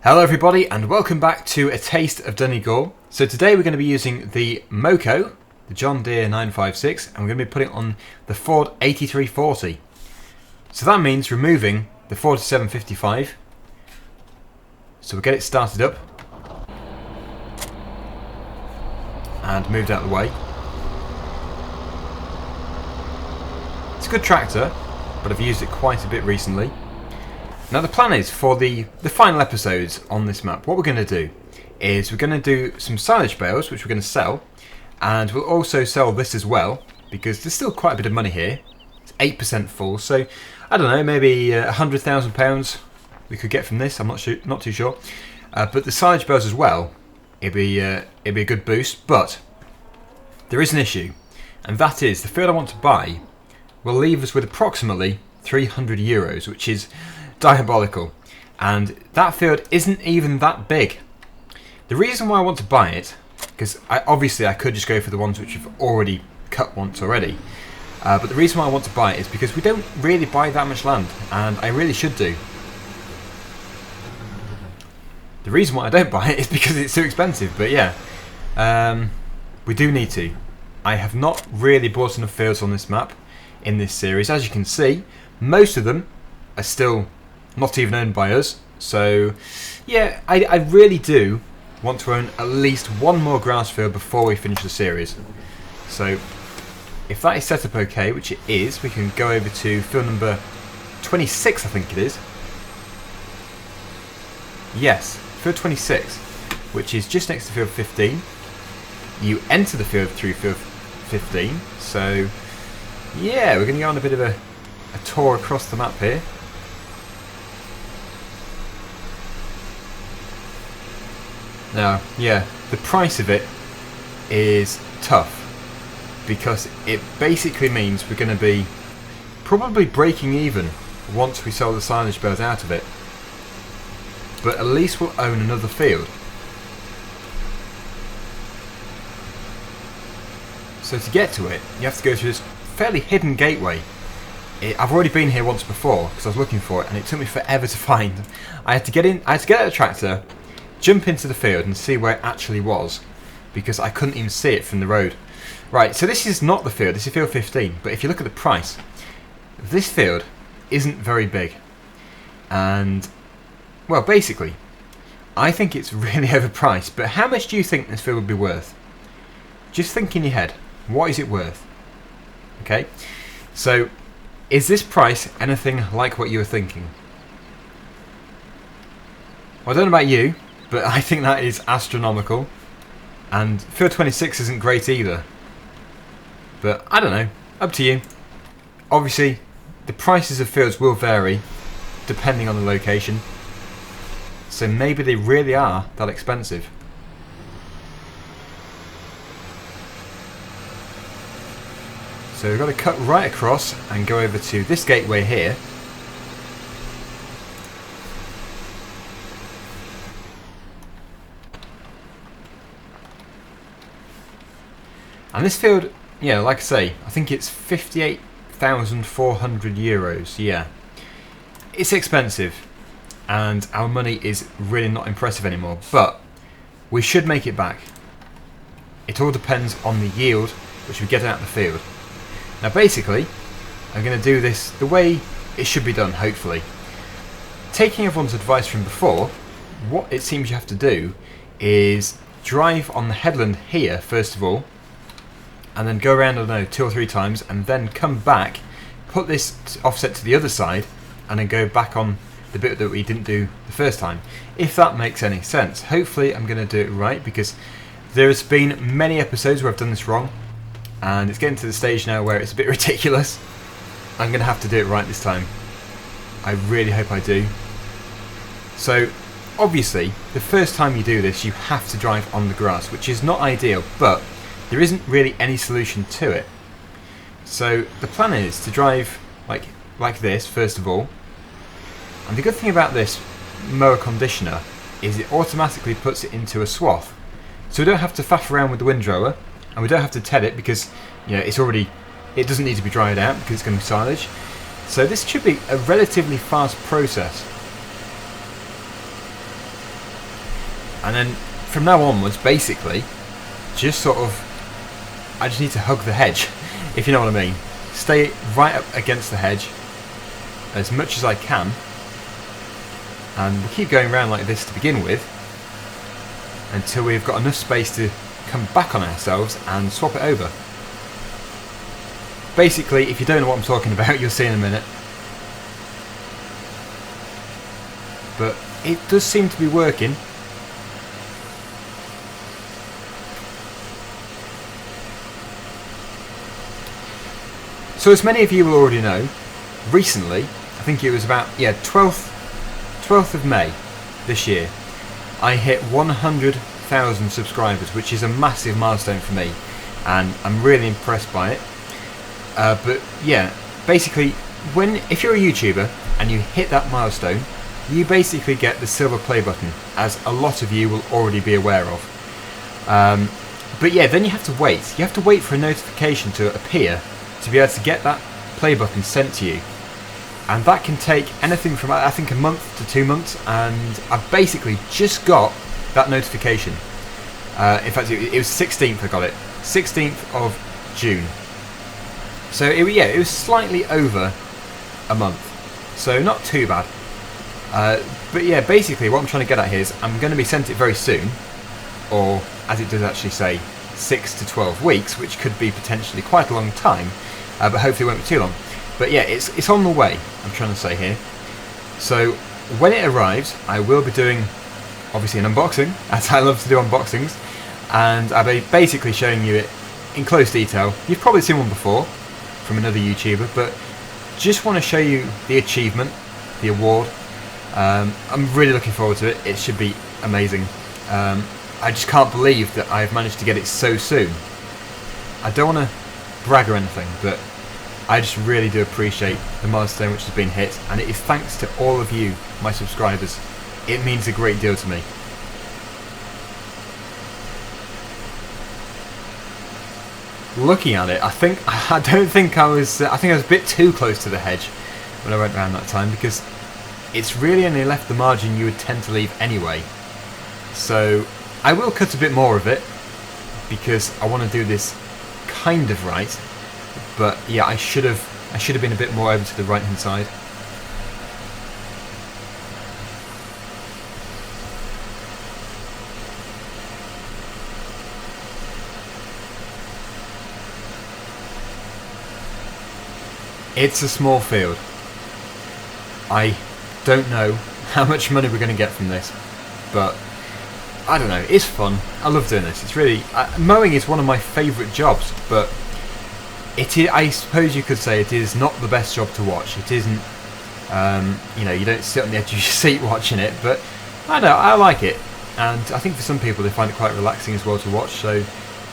Hello everybody and welcome back to A Taste of Donegal. So today we're going to be using the Moco, the John Deere 956, and we're going to be putting it on the Ford 8340. So that means removing the 4755. So we'll get it started up and moved out of the way. It's a good tractor, but I've used it quite a bit recently. Now the plan is for the final episodes on this map, what we're going to do is we're going to do some silage bales which we're going to sell, and we'll also sell this as well because there's still quite a bit of money here. It's 8% full, so I don't know, maybe £100,000 we could get from this. I'm not too sure. But the silage bales as well, it'd be a good boost. But there is an issue, and that is the field I want to buy will leave us with approximately €300, which is diabolical, and that field isn't even that big. The reason why I want to buy it, because obviously I could just go for the ones which have already cut once already, but the reason why I want to buy it is because we don't really buy that much land, and I really should do. The reason why I don't buy it is because it's too expensive, but yeah, we do need to. I have not really bought enough fields on this map in this series. As you can see, most of them are still not even owned by us, so yeah, I really do want to own at least one more grass field before we finish the series. So if that is set up okay, which it is, we can go over to field number 26, I think it is. Yes, field 26, which is just next to field 15. You enter the field through field 15, so yeah, we're going to go on a bit of a tour across the map here. Now, yeah, the price of it is tough because it basically means we're going to be probably breaking even once we sell the silage bales out of it. But at least we'll own another field. So to get to it, you have to go through this fairly hidden gateway. I've already been here once before because I was looking for it, and it took me forever to find. I had to get out of the tractor, jump into the field and see where it actually was, because I couldn't even see it from the road. Right, so this is not the field, this is field 15, but if you look at the price, this field isn't very big. And, well, basically, I think it's really overpriced, but how much do you think this field would be worth? Just think in your head, what is it worth? Okay, so is this price anything like what you were thinking? Well, I don't know about you, but I think that is astronomical, and field 26 isn't great either, but I don't know, up to you. Obviously the prices of fields will vary depending on the location, so maybe they really are that expensive. So we've got to cut right across and go over to this gateway here. And this field, yeah, like I say, I think it's €58,400. Yeah, it's expensive, and our money is really not impressive anymore. But we should make it back. It all depends on the yield which we get out of the field. Now, basically, I'm going to do this the way it should be done. Hopefully, taking everyone's advice from before, what it seems you have to do is drive on the headland here first of all, and then go around, I don't know, 2 or 3 times, and then come back, put this offset to the other side, and then go back on the bit that we didn't do the first time, if that makes any sense. Hopefully I'm going to do it right, because there's been many episodes where I've done this wrong, and it's getting to the stage now where it's a bit ridiculous. I'm going to have to do it right this time. I really hope I do. So obviously the first time you do this you have to drive on the grass, which is not ideal, but there isn't really any solution to it. So the plan is to drive like this first of all, and the good thing about this mower conditioner is it automatically puts it into a swath, so we don't have to faff around with the windrower, and we don't have to ted it because, you know, it doesn't need to be dried out because it's going to be silage. So this should be a relatively fast process. And then from now onwards, basically, just sort of, I just need to hug the hedge, if you know what I mean. Stay right up against the hedge as much as I can, and we'll keep going around like this to begin with until we've got enough space to come back on ourselves and swap it over. Basically, if you don't know what I'm talking about, you'll see in a minute. But it does seem to be working. So as many of you will already know, recently, I think it was about 12th of May this year, I hit 100,000 subscribers, which is a massive milestone for me, and I'm really impressed by it. But yeah, basically, if you're a YouTuber and you hit that milestone, you basically get the silver play button, as a lot of you will already be aware of. But yeah, then you have to wait. You have to wait for a notification to appear to be able to get that play button sent to you. And that can take anything from, I think, a month to 2 months, and I've basically just got that notification. In fact, it was 16th I got it. 16th of June. So it was slightly over a month. So not too bad. But yeah, basically what I'm trying to get at here is I'm going to be sent it very soon, or as it does actually say, 6 to 12 weeks, which could be potentially quite a long time, but hopefully it won't be too long. But yeah, it's on the way, I'm trying to say here. So when it arrives, I will be doing, obviously, an unboxing, as I love to do unboxings, and I'll be basically showing you it in close detail. You've probably seen one before from another YouTuber, but just want to show you the achievement, the award. I'm really looking forward to it. It should be amazing. I just can't believe that I've managed to get it so soon. I don't want to brag or anything, but I just really do appreciate the milestone which has been hit, and it is thanks to all of you, my subscribers. It means a great deal to me. Looking at it, I think I was a bit too close to the hedge when I went around that time, because it's really only left the margin you would tend to leave anyway. So I will cut a bit more of it, because I want to do this kind of right. But yeah, I should have been a bit more over to the right hand side. It's a small field. I don't know how much money we're going to get from this, but I don't know, it's fun. I love doing this. It's really, mowing is one of my favourite jobs, but it is, I suppose you could say, it is not the best job to watch. It isn't, you don't sit on the edge of your seat watching it, but I don't know, I like it, and I think for some people they find it quite relaxing as well to watch, so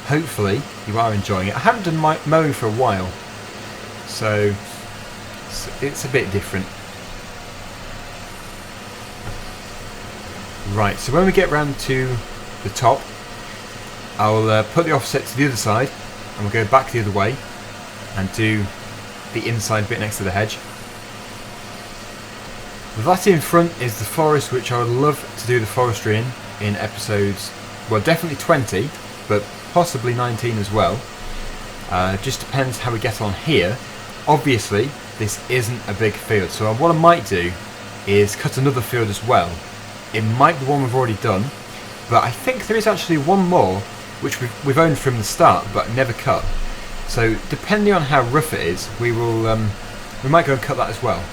hopefully you are enjoying it. I haven't done my mowing for a while, so it's a bit different. Right, so when we get round to the top, I'll put the offset to the other side, and we'll go back the other way and do the inside bit next to the hedge. That in front is the forest, which I would love to do the forestry in episodes, well, definitely 20, but possibly 19 as well. Just depends how we get on here. Obviously, this isn't a big field, so what I might do is cut another field as well. It might be one we've already done, but I think there is actually one more which we've owned from the start but never cut. So depending on how rough it is, we might go and cut that as well.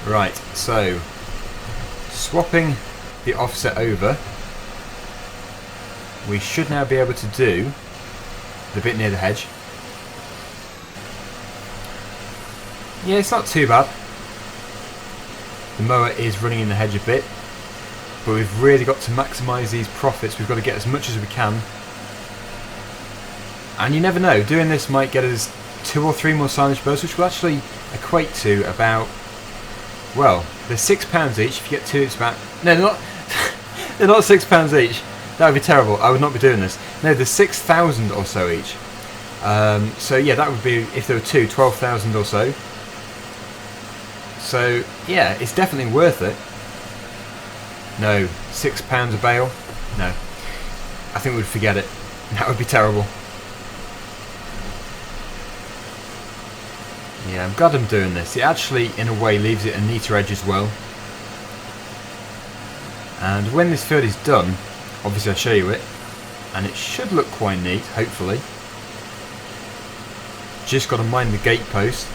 Right, so swapping the offset over, we should now be able to do the bit near the hedge. Yeah, it's not too bad. The mower is running in the hedge a bit, but we've really got to maximise these profits. We've got to get as much as we can. And you never know, doing this might get us 2 or 3 more silage birds, which will actually equate to about, well, they're £6 each. If you get 2, it's about, no, they're not, they're not £6 each. That would be terrible. I would not be doing this. No, they're 6,000 or so each. So yeah, that would be, if there were 2, 12,000 or so. So yeah, it's definitely worth it. No, £6 a bale? No. I think we'd forget it. That would be terrible. Yeah, I'm glad I'm doing this. It actually, in a way, leaves it a neater edge as well. And when this field is done, obviously I'll show you it, and it should look quite neat, hopefully. Just got to mind the gate post.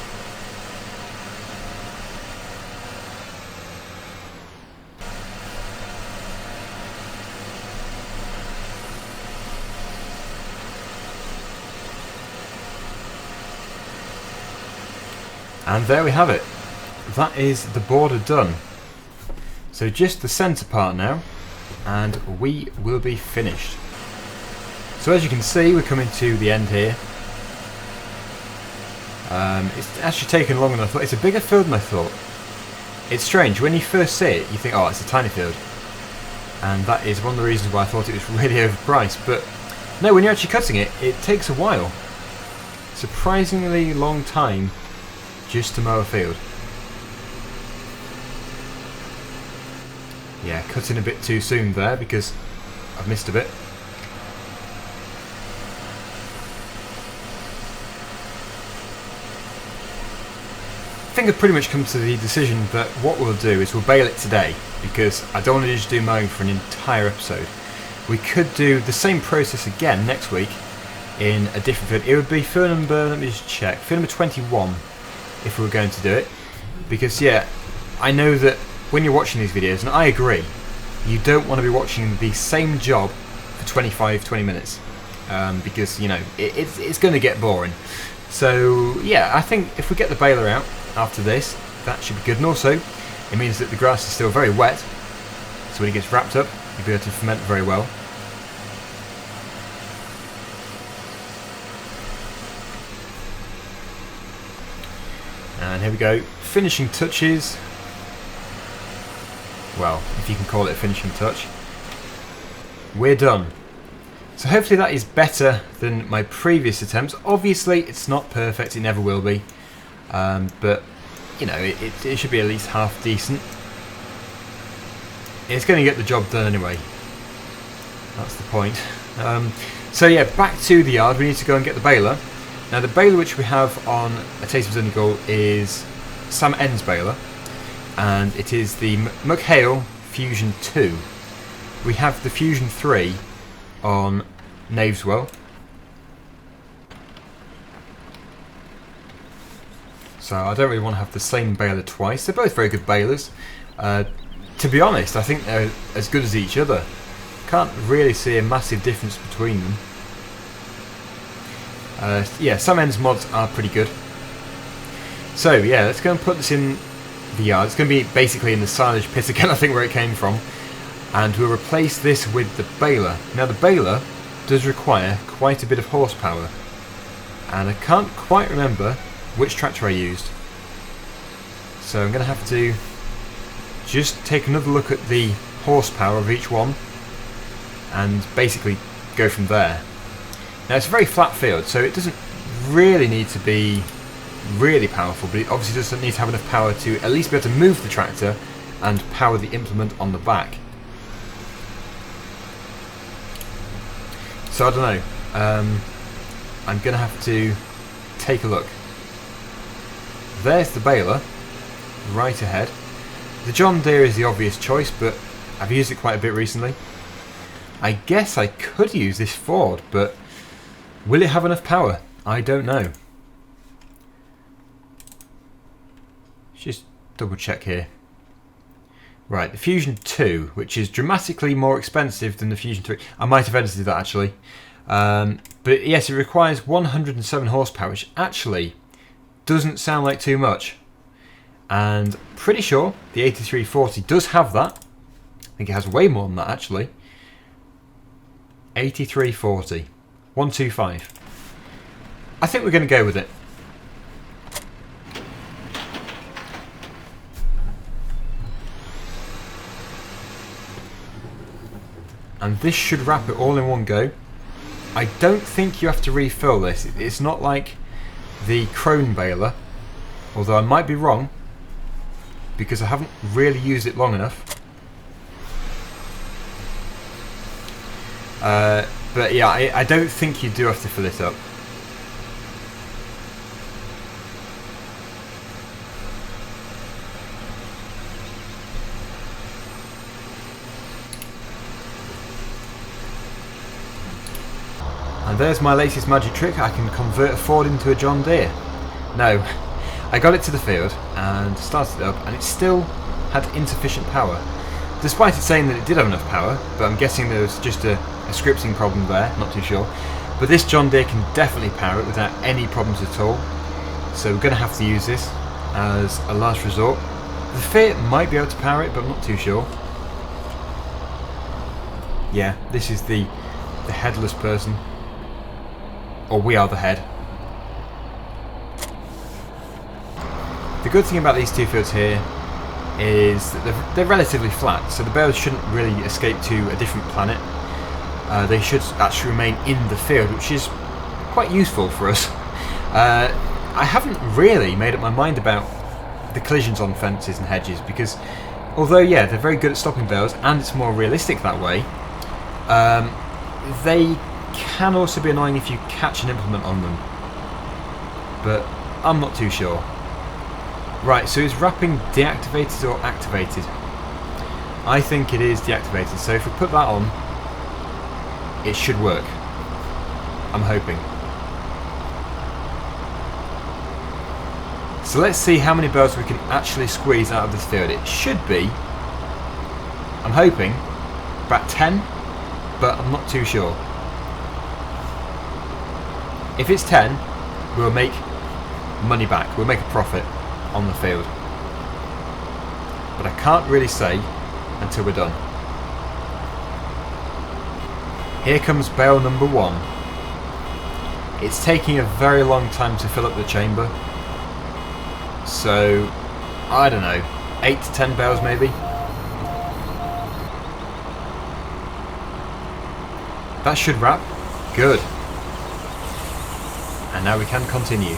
And there we have it. That is the border done. So just the centre part now, and we will be finished. So as you can see, we're coming to the end here. It's actually taken longer than I thought. It's a bigger field than I thought. It's strange, when you first see it, you think, oh, it's a tiny field. And that is one of the reasons why I thought it was really overpriced. But no, when you're actually cutting it, it takes a while. Surprisingly long time just to mow a field. Yeah, cutting a bit too soon there because I've missed a bit. I think I've pretty much come to the decision that what we'll do is we'll bale it today, because I don't want to just do mowing for an entire episode. We could do the same process again next week in a different field. It would be field number, let me just check, field number 21 if we were going to do it. Because yeah, I know that when you're watching these videos, and I agree, you don't want to be watching the same job for 25-20 minutes. Because, you know, it's going to get boring. So yeah, I think if we get the baler out after this, that should be good. And also, it means that the grass is still very wet, so when it gets wrapped up, you'll be able to ferment very well. And here we go, finishing touches. Well, if you can call it a finishing touch. We're done. So hopefully that is better than my previous attempts. Obviously it's not perfect, it never will be. But, you know, it should be at least half decent. It's going to get the job done anyway. That's the point. So yeah, back to the yard. We need to go and get the baler. Now the baler which we have on A Taste of Donegal is SamN's baler. And it is the McHale Fusion 2. We have the Fusion 3 on Naveswell. So I don't really want to have the same baler twice. They're both very good balers. To be honest, I think they're as good as each other. Can't really see a massive difference between them. Yeah, SamN's mods are pretty good. So yeah, let's go and put this in the yard. It's going to be basically in the silage pit again, I think, where it came from. And we'll replace this with the baler. Now the baler does require quite a bit of horsepower. And I can't quite remember which tractor I used. So I'm going to have to just take another look at the horsepower of each one and basically go from there. Now it's a very flat field, so it doesn't really need to be really powerful, but it obviously doesn't need to have enough power to at least be able to move the tractor and power the implement on the back. So I don't know, I'm going to have to take a look. There's the baler, right ahead. The John Deere is the obvious choice, but I've used it quite a bit recently. I guess I could use this Ford, but will it have enough power? I don't know. Just double check here. Right, the Fusion 2, which is dramatically more expensive than the Fusion 3. I might have edited that actually. But yes, it requires 107 horsepower, which actually doesn't sound like too much. And pretty sure the 8340 does have that. I think it has way more than that actually. 8340. 125. I think we're going to go with it. And this should wrap it all in one go. I don't think you have to refill this. It's not like the Krone baler, although I might be wrong. because I haven't really used it long enough. But yeah, I don't think you do have to fill it up. And there's my latest magic trick. I can convert a Ford into a John Deere. No, I got it to the field and started it up, and it still had insufficient power. Despite it saying that it did have enough power, but I'm guessing there was just a scripting problem there, not too sure. But this John Deere can definitely power it without any problems at all. So we're going to have to use this as a last resort. The Fiat might be able to power it, but I'm not too sure. Yeah, this is the headless person. Or we are the head. The good thing about these two fields here is that they're relatively flat, so the bales shouldn't really escape to a different planet. They should actually remain in the field, which is quite useful for us. I haven't really made up my mind about the collisions on fences and hedges, because although yeah, they're very good at stopping bales and it's more realistic that way, they can also be annoying if you catch an implement on them. But I'm not too sure. Right, so is wrapping deactivated or activated? I think it is deactivated, so if we put that on, it should work. I'm hoping. So let's see how many bales we can actually squeeze out of this field. It should be, I'm hoping, about 10, but I'm not too sure. If it's 10, we'll make money back, we'll make a profit on the field. But I can't really say until we're done. Here comes bale number 1. It's taking a very long time to fill up the chamber. So, I don't know, 8 to 10 bales maybe? That should wrap. Good. And now we can continue.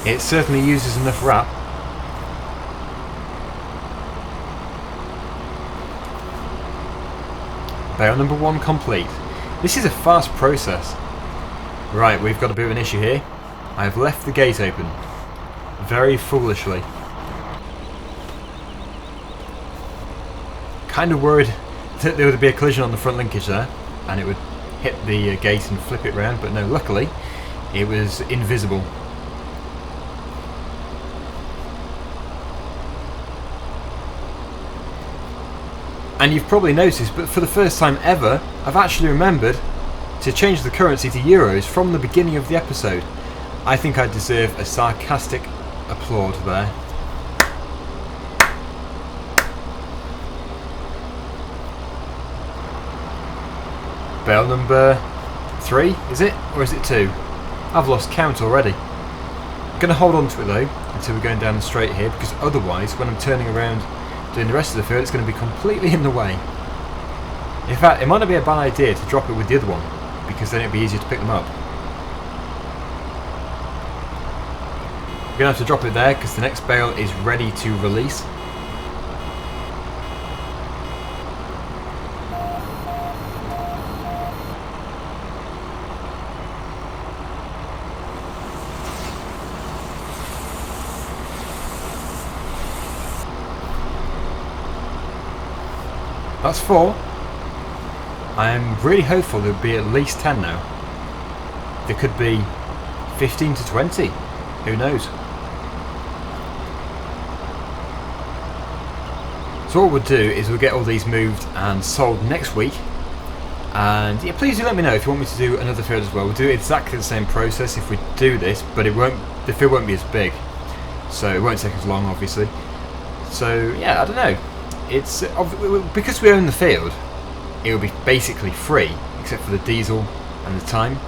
It certainly uses enough wrap. Bale number 1 complete. This is a fast process. Right, we've got a bit of an issue here. I've left the gate open. Very foolishly. Kind of worried that there would be a collision on the front linkage there and it would hit the gate and flip it round, but no, luckily it was invisible. And you've probably noticed, but for the first time ever, I've actually remembered to change the currency to euros from the beginning of the episode. I think I deserve a sarcastic applaud there. Bale number 3, is it? Or is it 2? I've lost count already. I'm going to hold on to it though, until we're going down the straight here, because otherwise, when I'm turning around doing the rest of the field, it's going to be completely in the way. In fact, it might not be a bad idea to drop it with the other one, because then it'd be easier to pick them up. We're going to have to drop it there because the next bale is ready to release. That's 4. I'm really hopeful there'll be at least 10 now. There could be 15 to 20. Who knows? So what we'll do is we'll get all these moved and sold next week. And yeah, please do let me know if you want me to do another field as well. We'll do exactly the same process if we do this, but the field won't be as big. So it won't take as long, obviously. So yeah, I don't know. It's because we own the field, it will be basically free except for the diesel and the time,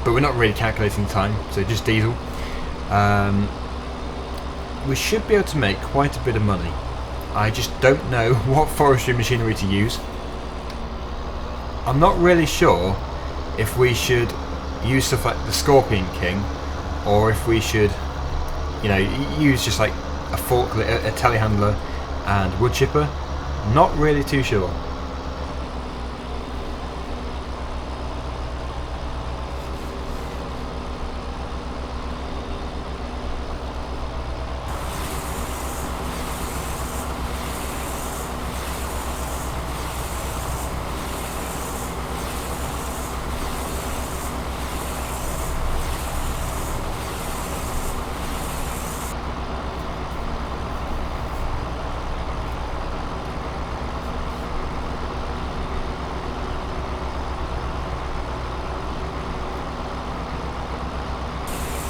but we're not really calculating time, so just diesel. We should be able to make quite a bit of money I just don't know what forestry machinery to use. I'm not really sure if we should use stuff like the Scorpion King, or if we should, you know, use just like a forklift, a telehandler and wood chipper. Not really too sure.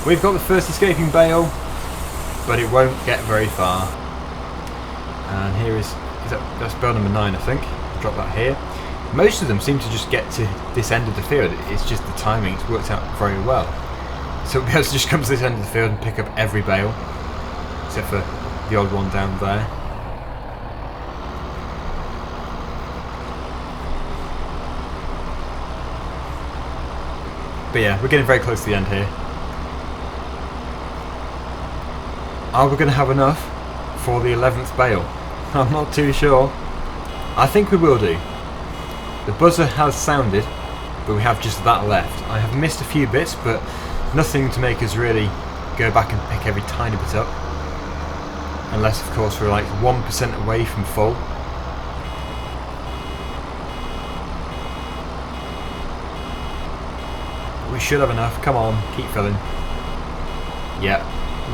We've got the first escaping bale, but it won't get very far. And here that's bale number 9, I think. I'll drop that here. Most of them seem to just get to this end of the field. It's just the timing, it's worked out very well. So we'll be able to just come to this end of the field and pick up every bale, except for the odd one down there. But yeah, we're getting very close to the end here. Are we going to have enough for the 11th bale? I'm not too sure. I think we will do. The buzzer has sounded, but we have just that left. I have missed a few bits, but nothing to make us really go back and pick every tiny bit up. Unless, of course, we're like 1% away from full. We should have enough. Come on, keep filling. Yeah,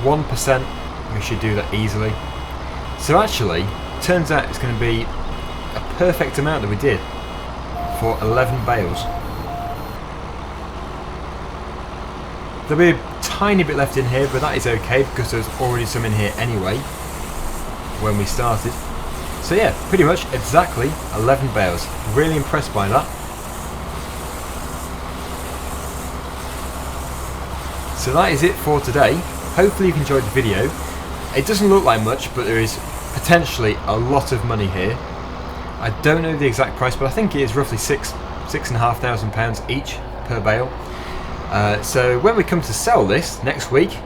1%. We should do that easily. So actually, turns out it's going to be a perfect amount that we did for 11 bales. There'll be a tiny bit left in here, but that is okay because there's already some in here anyway when we started. So yeah, pretty much exactly 11 bales. Really impressed by that. So that is it for today. Hopefully you've enjoyed the video. It doesn't look like much, but there is potentially a lot of money here. I don't know the exact price, but I think it is roughly £6,500 each per bale. So when we come to sell this next week,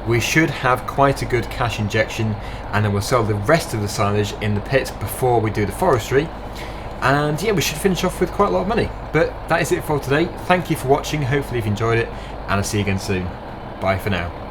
we should have quite a good cash injection, and then we'll sell the rest of the silage in the pit before we do the forestry. And yeah, we should finish off with quite a lot of money. But that is it for today. Thank you for watching. Hopefully you've enjoyed it, and I'll see you again soon. Bye for now.